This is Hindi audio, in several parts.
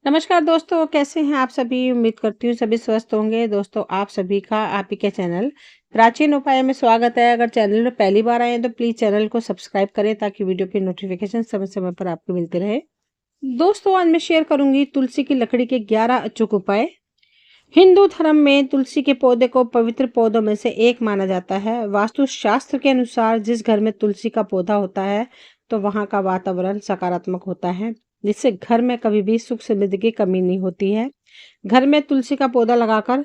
नमस्कार दोस्तों, कैसे हैं आप सभी? उम्मीद करती हूँ सभी स्वस्थ होंगे। दोस्तों, आप सभी का आप ही के चैनल प्राचीन उपाय में स्वागत है। अगर चैनल में पहली बार आए हैं तो प्लीज़ चैनल को सब्सक्राइब करें ताकि वीडियो की नोटिफिकेशन समय-समय पर आपको मिलती रहे। दोस्तों, आज मैं शेयर करूंगी तुलसी की लकड़ी के 11 अचूक उपाय। हिंदू धर्म में तुलसी के पौधे को पवित्र पौधों में से एक माना जाता है। वास्तु शास्त्र के अनुसार जिस घर में तुलसी का पौधा होता है तो वहां का वातावरण सकारात्मक होता है, जिससे घर में कभी भी सुख समृद्धि की कमी नहीं होती है। घर में तुलसी का पौधा लगाकर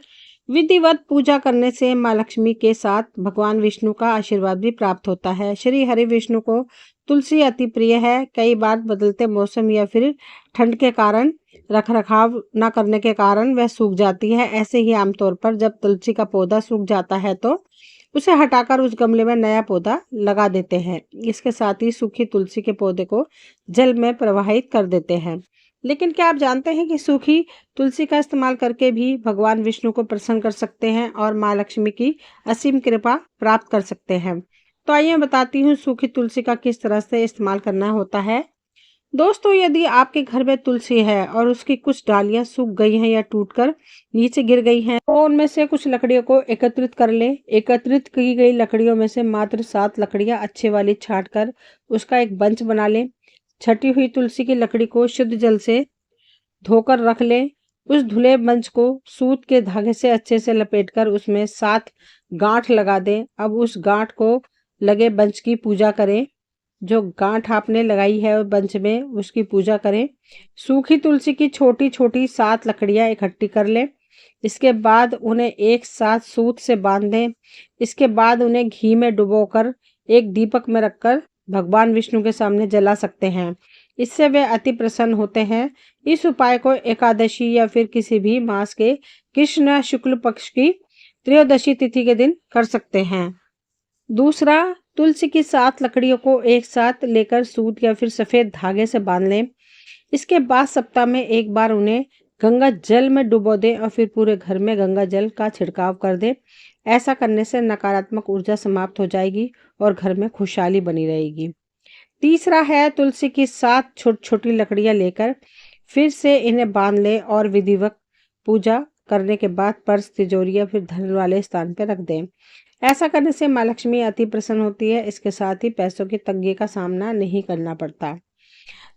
विधिवत पूजा करने से माँ लक्ष्मी के साथ भगवान विष्णु का आशीर्वाद भी प्राप्त होता है। श्री हरि विष्णु को तुलसी अति प्रिय है। कई बार बदलते मौसम या फिर ठंड के कारण रख रखाव न करने के कारण वह सूख जाती है। ऐसे ही आमतौर पर जब तुलसी का पौधा सूख जाता है तो उसे हटाकर उस गमले में नया पौधा लगा देते हैं। इसके साथ ही सूखी तुलसी के पौधे को जल में प्रवाहित कर देते हैं। लेकिन क्या आप जानते हैं कि सूखी तुलसी का इस्तेमाल करके भी भगवान विष्णु को प्रसन्न कर सकते हैं और माँ लक्ष्मी की असीम कृपा प्राप्त कर सकते हैं। तो आइए मैं बताती हूँ सूखी तुलसी का किस तरह से इस्तेमाल करना होता है। दोस्तों, यदि आपके घर में तुलसी है और उसकी कुछ डालियां सूख गई हैं या टूटकर नीचे गिर गई हैं, तो उनमें से कुछ लकड़ियों को एकत्रित कर लें। एकत्रित की गई लकड़ियों में से मात्र 7 लकड़ियां अच्छे वाली छांट कर उसका एक बंच बना लें। छटी हुई तुलसी की लकड़ी को शुद्ध जल से धोकर रख लें। उस धुले बंच को सूत के धागे से अच्छे से लपेटकर उसमें 7 गांठ लगा दें। अब उस गांठ को लगे बंच की पूजा करें। जो गांठ आपने लगाई है बंच में उसकी पूजा करें। सूखी तुलसी की छोटी छोटी 7 लकड़ियां इकट्ठी कर लें। इसके बाद उन्हें एक साथ सूत से बांध दें। इसके बाद उन्हें घी में डुबोकर एक दीपक में रखकर भगवान विष्णु के सामने जला सकते हैं। इससे वे अति प्रसन्न होते हैं। इस उपाय को एकादशी या फिर किसी भी मास के कृष्ण शुक्ल पक्ष की त्रयोदशी तिथि के दिन कर सकते हैं। दूसरा, तुलसी की 7 लकड़ियों को एक साथ लेकर सूत या फिर सफेद धागे से बांध लें। इसके बाद सप्ताह में एक बार उन्हें गंगा जल में डुबो दें और फिर पूरे घर में गंगा जल का छिड़काव कर दें। ऐसा करने से नकारात्मक ऊर्जा समाप्त हो जाएगी और घर में खुशहाली बनी रहेगी। तीसरा है, तुलसी की 7 छोटी छोटी लकड़ियां लेकर फिर से इन्हें बांध लें और विधिवत पूजा करने के बाद पर्स, तिजोरी या फिर धन वाले स्थान पर रख दें। ऐसा करने से माँ लक्ष्मी अति प्रसन्न होती है। इसके साथ ही पैसों की तंगी का सामना नहीं करना पड़ता।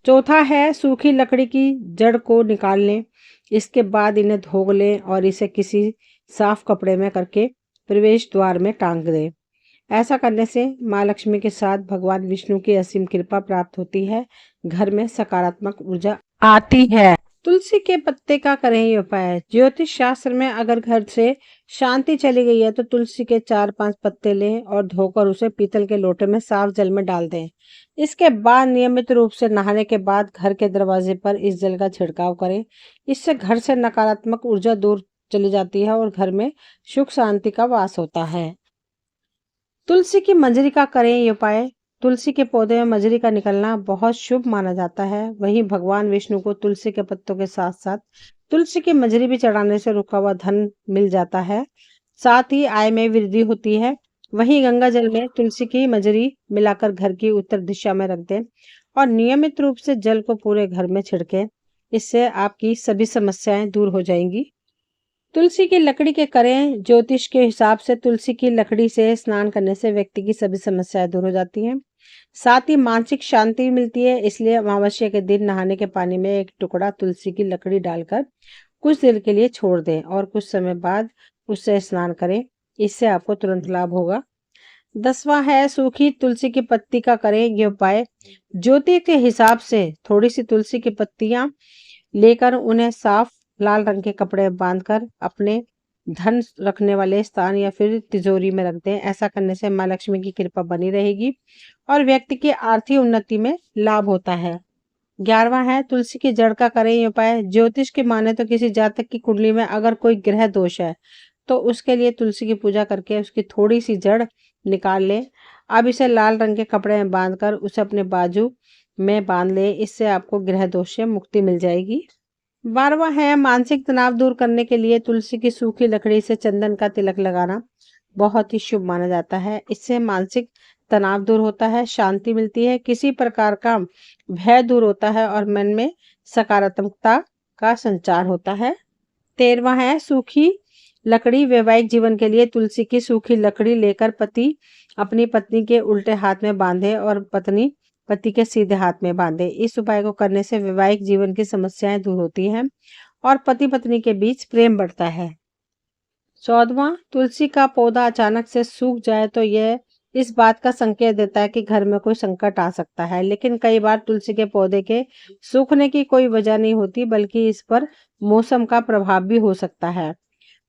चौथा है, सूखी लकड़ी की जड़ को निकाल लें। इसके बाद इन्हें धो लें और इसे किसी साफ कपड़े में करके प्रवेश द्वार में टांग दें। ऐसा करने से माँ लक्ष्मी के साथ भगवान विष्णु की असीम कृपा प्राप्त होती है। घर में सकारात्मक ऊर्जा आती है। तुलसी के पत्ते का करें ये उपाय। ज्योतिष शास्त्र में अगर घर से शांति चली गई है तो तुलसी के 4-5 पत्ते लें और धोकर उसे पीतल के लोटे में साफ जल में डाल दें। इसके बाद नियमित रूप से नहाने के बाद घर के दरवाजे पर इस जल का छिड़काव करें। इससे घर से नकारात्मक ऊर्जा दूर चली जाती है और घर में सुख शांति का वास होता है। तुलसी की मंजरी का करें ये उपाय। तुलसी के पौधे में मंजरी का निकलना बहुत शुभ माना जाता है। वहीं भगवान विष्णु को तुलसी के पत्तों के साथ साथ तुलसी की मंजरी भी चढ़ाने से रुका हुआ धन मिल जाता है। साथ ही आय में वृद्धि होती है। वहीं गंगा जल में तुलसी की मंजरी मिलाकर घर की उत्तर दिशा में रख दें और नियमित रूप से जल को पूरे घर में छिड़कें। इससे आपकी सभी समस्याएं दूर हो जाएंगी। तुलसी की लकड़ी के करें। ज्योतिष के हिसाब से तुलसी की लकड़ी से स्नान करने से व्यक्ति की सभी समस्याएं दूर हो जाती हैं। साथ ही मानसिक शांति मिलती है। इसलिए अमावस्या के दिन नहाने के पानी में एक टुकड़ा तुलसी की लकड़ी डालकर कुछ देर के लिए छोड़ दें और कुछ समय बाद उससे स्नान करें। इससे आपको तुरंत लाभ होगा। 10वां है, सूखी तुलसी की पत्ती का करें ये उपाय। ज्योतिष के हिसाब से थोड़ी सी तुलसी की पत्तियां लेकर उन्हें साफ लाल रंग के कपड़े में बांधकर अपने धन रखने वाले स्थान या फिर तिजोरी में रख दें। ऐसा करने से माँ लक्ष्मी की कृपा बनी रहेगी और व्यक्ति की आर्थिक उन्नति में लाभ होता है। 11वां है, तुलसी की जड़ का करें ये उपाय। ज्योतिष की माने तो किसी जातक की कुंडली में अगर कोई ग्रह दोष है तो उसके लिए तुलसी की पूजा करके उसकी थोड़ी सी जड़ निकाल लें। अब इसे लाल रंग के कपड़े में बांधकर उसे अपने बाजू में बांध लें। इससे आपको ग्रह दोष से मुक्ति मिल जाएगी। 12वां है, मानसिक तनाव दूर करने के लिए तुलसी की सूखी लकड़ी से चंदन का तिलक लगाना बहुत ही शुभ माना जाता है। इससे मानसिक तनाव दूर होता है, शांति मिलती है, किसी प्रकार का भय दूर होता है और मन में सकारात्मकता का संचार होता है। 13वां है सूखी लकड़ी। वैवाहिक जीवन के लिए तुलसी की सूखी लकड़ी लेकर पति अपनी पत्नी के उल्टे हाथ में बांधे और पत्नी पति के सीधे हाथ में बांधे। इस उपाय को करने से वैवाहिक जीवन की समस्याएं दूर होती हैं और पति पत्नी के बीच प्रेम बढ़ता है। 14वां, तुलसी का पौधा अचानक से सूख जाए तो यह इस बात का संकेत देता है कि घर में कोई संकट आ सकता है। लेकिन कई बार तुलसी के पौधे के सूखने की कोई वजह नहीं होती, बल्कि इस पर मौसम का प्रभाव भी हो सकता है।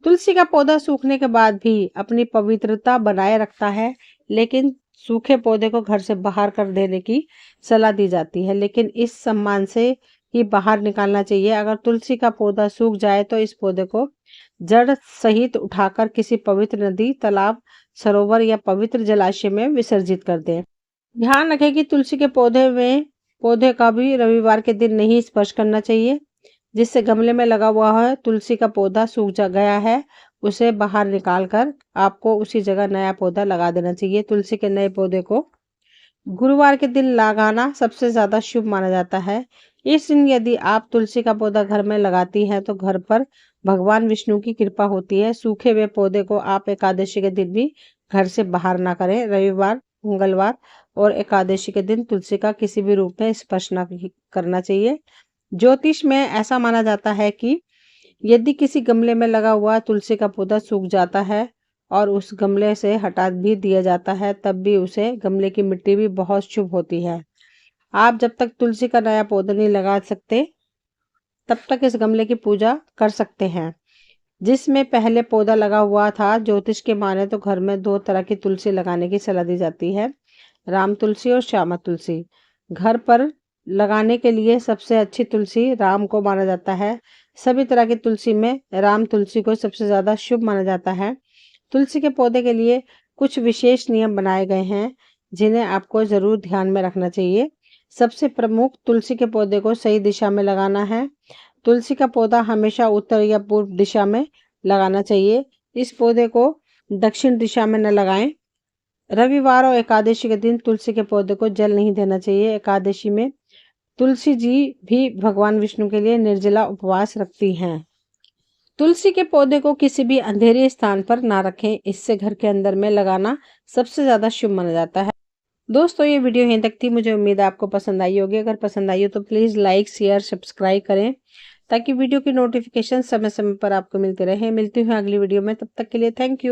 तुलसी का पौधा सूखने के बाद भी अपनी पवित्रता बनाए रखता है, लेकिन सूखे पौधे को घर से बाहर कर देने की सलाह दी जाती है, लेकिन इस सम्मान से ही बाहर निकालना चाहिए। अगर तुलसी का पौधा सूख जाए तो इस पौधे को जड़ सहित उठाकर किसी पवित्र नदी, तालाब, सरोवर या पवित्र जलाशय में विसर्जित कर दें। ध्यान रखें कि तुलसी के पौधे का भी रविवार के दिन नहीं स्पर्श करना चाहिए। जिससे गमले में लगा हुआ है तुलसी का पौधा सूख गया है, उसे बाहर निकालकर आपको उसी जगह नया पौधा लगा देना चाहिए। तुलसी के नए पौधे को गुरुवार के दिन लगाना सबसे ज्यादा शुभ माना जाता है। इस दिन यदि आप तुलसी का पौधा घर में लगाती हैं तो घर पर भगवान विष्णु की कृपा होती है। सूखे हुए पौधे को आप एकादशी के दिन भी घर से बाहर ना करें। रविवार, मंगलवार और एकादशी के दिन तुलसी का किसी भी रूप में स्पर्श न करना चाहिए। ज्योतिष में ऐसा माना जाता है कि यदि किसी गमले में लगा हुआ तुलसी का पौधा सूख जाता है और उस गमले से हटा भी दिया जाता है, तब भी उसे गमले की मिट्टी भी बहुत शुभ होती है। आप जब तक तुलसी का नया पौधा नहीं लगा सकते, तब तक इस गमले की पूजा कर सकते हैं जिसमें पहले पौधा लगा हुआ था। ज्योतिष के माने तो घर में 2 तरह की तुलसी लगाने की सलाह दी जाती है, राम तुलसी और श्यामा तुलसी। घर पर लगाने के लिए सबसे अच्छी तुलसी राम को माना जाता है। सभी तरह की तुलसी में राम तुलसी को सबसे ज्यादा शुभ माना जाता है। तुलसी के पौधे के लिए कुछ विशेष नियम बनाए गए हैं जिन्हें आपको जरूर ध्यान में रखना चाहिए। सबसे प्रमुख, तुलसी के पौधे को सही दिशा में लगाना है। तुलसी का पौधा हमेशा उत्तर या पूर्व दिशा में लगाना चाहिए। इस पौधे को दक्षिण दिशा में न लगाएं। रविवार और एकादशी के दिन तुलसी के पौधे को जल नहीं देना चाहिए। एकादशी में तुलसी जी भी भगवान विष्णु के लिए निर्जला उपवास रखती हैं। तुलसी के पौधे को किसी भी अंधेरे स्थान पर ना रखें, इससे घर के अंदर में लगाना सबसे ज्यादा शुभ माना जाता है। दोस्तों, ये वीडियो यहीं तक थी। मुझे उम्मीद है आपको पसंद आई होगी। अगर पसंद आई हो तो प्लीज लाइक, शेयर, सब्सक्राइब करें ताकि वीडियो की नोटिफिकेशन समय समय पर आपको मिलती रहे। मिलती हूँ अगली वीडियो में, तब तक के लिए थैंक यू।